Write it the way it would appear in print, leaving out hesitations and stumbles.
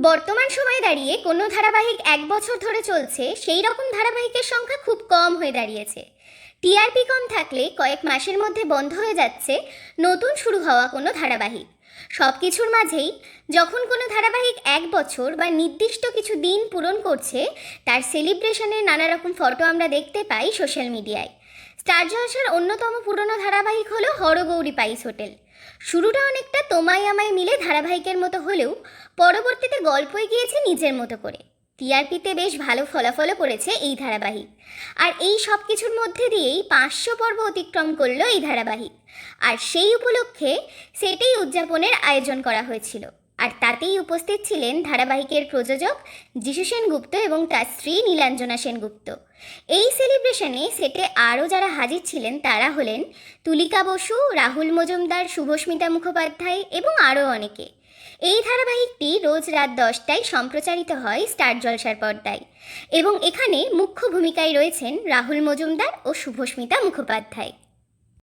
বর্তমান সময়ে দাঁড়িয়ে কোনো ধারাবাহিক 1 বছর ধরে চলছে সেই রকম ধারাবাহিকের সংখ্যা খুব কম হয়ে দাঁড়িয়েছে। টিআরপি কম থাকলে কয়েক মাসের মধ্যে বন্ধ হয়ে যাচ্ছে নতুন শুরু হওয়া কোনো ধারাবাহিক। সব কিছুর মাঝেই যখন কোনো ধারাবাহিক 1 বছর বা নির্দিষ্ট কিছু দিন পূরণ করছে, তার সেলিব্রেশনের নানা রকম ফটো আমরা দেখতে পাই সোশ্যাল মিডিয়ায়। স্টার জলসার অন্যতম পুরনো ধারাবাহিক হলো হরগৌরী পাইস হোটেল। শুরুটা অনেকটা তোমায় আমায় মিলে ধারাবাহিকের মতো হলেও পরবর্তীতে গল্পই গিয়েছে নিজের মতো করে। টিআরপিতে বেশ ভালো ফলাফলও করেছে এই ধারাবাহিক। আর এই সব কিছুর মধ্যে দিয়েই 500 পর্ব অতিক্রম করলো এই ধারাবাহিক। আর সেই উপলক্ষে সেটাই উদযাপনের আয়োজন করা হয়েছিল। আর তাতেই উপস্থিত ছিলেন ধারাবাহিকের প্রযোজক যিশু সেনগুপ্ত এবং তার স্ত্রী নীলাঞ্জনা সেনগুপ্ত। এই সেলিব্রেশনে সেটে আরও যারা হাজির ছিলেন তারা হলেন তুলিকা বসু, রাহুল মজুমদার, শুভস্মিতা মুখোপাধ্যায় এবং আরও অনেকে। এই ধারাবাহিকটি রোজ রাত 10টায় সম্প্রচারিত হয় স্টার জলসার পর্দায় এবং এখানে মুখ্য ভূমিকায় রয়েছেন রাহুল মজুমদার ও শুভস্মিতা মুখোপাধ্যায়।